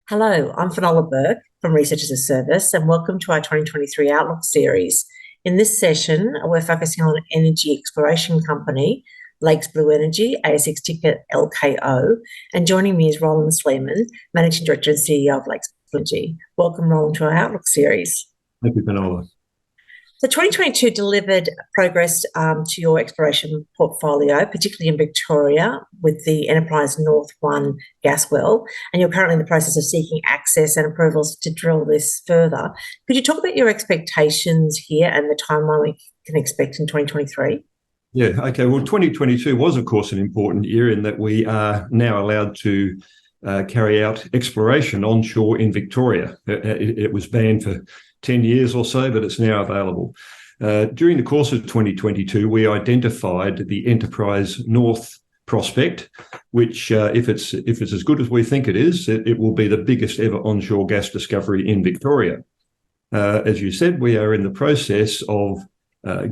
Hello, I'm Finola Burke from Research as a Service, and welcome to our 2023 Outlook series. In this session, we're focusing on energy exploration company, Lakes Blue Energy, ASX ticker LKO, and joining me is Roland Sleeman, Managing Director and CEO of Lakes Blue Energy. Welcome, Roland, to our Outlook series. Thank you, Finola. So 2022 delivered progress to your exploration portfolio, particularly in Victoria with the Enterprise North 1 gas well, and you're currently in the process of seeking access and approvals to drill this further. Could you talk about your expectations here and the timeline we can expect in 2023? Yeah, okay. Well, 2022 was, of course, an important year in that we are now allowed to carry out exploration onshore in Victoria. It was banned for 10 years or so, but it's now available. During the course of 2022, we identified the Enterprise North prospect, which, if it's as good as we think it is, it will be the biggest ever onshore gas discovery in Victoria. As you said, we are in the process of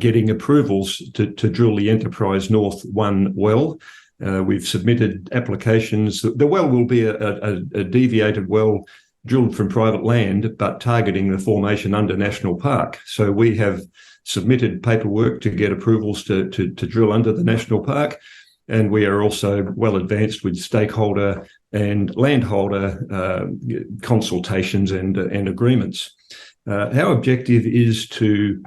getting approvals to drill the Enterprise North 1 well. We've submitted applications. The well will be a deviated well drilled from private land, but targeting the formation under National Park. So we have submitted paperwork to get approvals to drill under the National Park, and we are also well advanced with stakeholder and landholder consultations and agreements. Our objective is to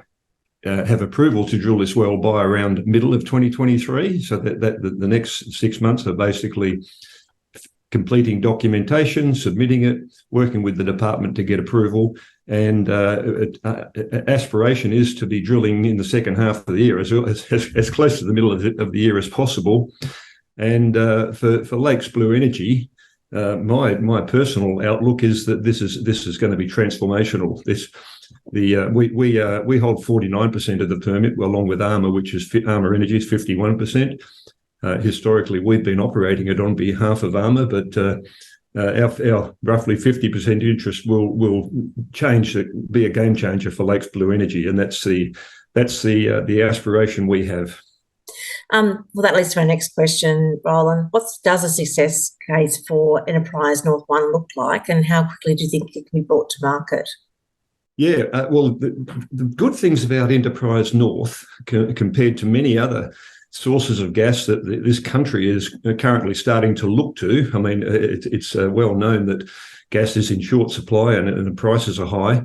have approval to drill this well by around middle of 2023, so that the next 6 months are basically completing documentation, submitting it, working with the department to get approval, and aspiration is to be drilling in the second half of the year, as close to the middle of the year as possible. And for Lakes Blue Energy, my personal outlook is that this is going to be transformational. We hold 49% of the permit, along with Armour, which is Armour Energy's 51%. Historically, we've been operating it on behalf of Armour, but our roughly 50% interest will be a game changer for Lakes Blue Energy, and that's the aspiration we have. Well, that leads to our next question, Roland. What does a success case for Enterprise North 1 look like, and how quickly do you think it can be brought to market? Yeah, well, the good things about Enterprise North compared to many other sources of gas that this country is currently starting to look to. I mean, it's well known that gas is in short supply and the prices are high.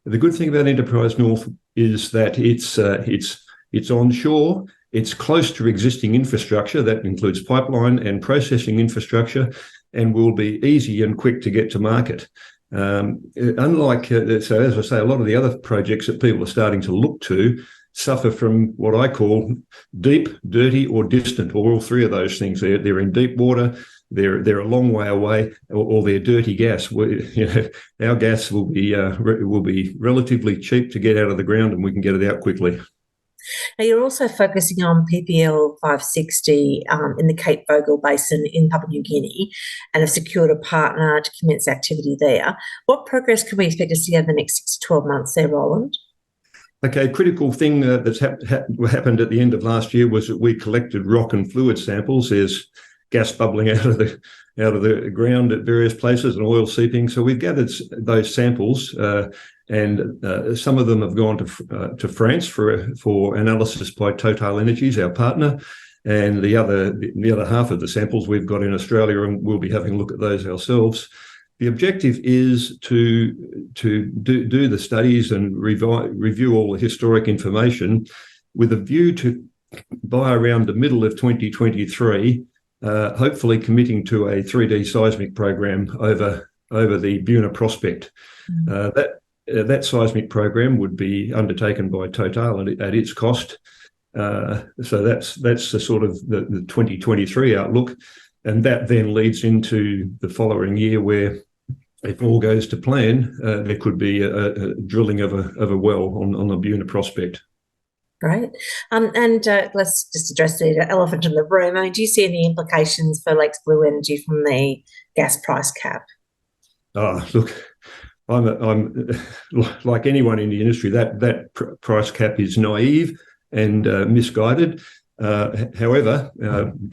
The good thing about Enterprise North is that it's onshore. It's close to existing infrastructure that includes pipeline and processing infrastructure, and will be easy and quick to get to market. Unlike, so as I say, a lot of the other projects that people are starting to look to suffer from what I call deep, dirty, or distant, or all three of those things. They're in deep water, they're a long way away, or they're dirty gas. Our gas will be relatively cheap to get out of the ground, and we can get it out quickly. Now, you're also focusing on PPL 560 in the Cape Vogel Basin in Papua New Guinea, and have secured a partner to commence activity there. What progress can we expect to see over the next 6 to 12 months there, Roland? Okay, critical thing that's happened at the end of last year was that we collected rock and fluid samples. There's gas bubbling out of the ground at various places and oil seeping. So we've gathered those samples, and some of them have gone to France for analysis by Total Energies, our partner, and the other half of the samples we've got in Australia, and we'll be having a look at those ourselves. The objective is to do the studies and review all the historic information with a view to, by around the middle of 2023, hopefully committing to a 3D seismic program over the Buna prospect. That seismic program would be undertaken by Total at its cost. So that's the sort of the 2023 outlook, and that then leads into the following year where, if all goes to plan, there could be a drilling of a well on the Buna prospect. Great. And let's just address the elephant in the room. I mean, do you see any implications for Lakes Blue Energy from the gas price cap? Oh, look, I'm like anyone in the industry, that price cap is naive and misguided. However,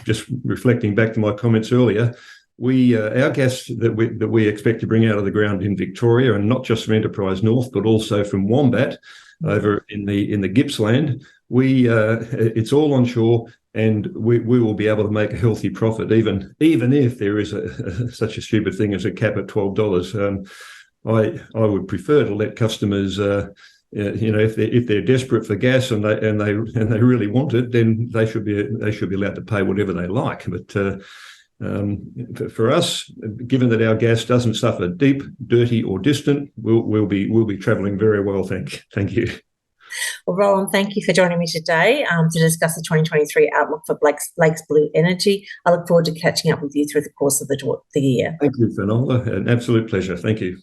just reflecting back to my comments earlier, our gas that we expect to bring out of the ground in Victoria, and not just from Enterprise North, but also from Wombat over in the Gippsland, it's all onshore, and we will be able to make a healthy profit, even if there is such a stupid thing as a cap at $12. I would prefer to let customers, if they're desperate for gas and they really want it, then they should be allowed to pay whatever they like. But for us, given that our gas doesn't suffer deep, dirty, or distant, we'll be travelling very well. Thank you. Well, Roland, thank you for joining me today to discuss the 2023 outlook for Blake's Blue Energy. I look forward to catching up with you through the course of the year. Thank you, Finola. An absolute pleasure. Thank you.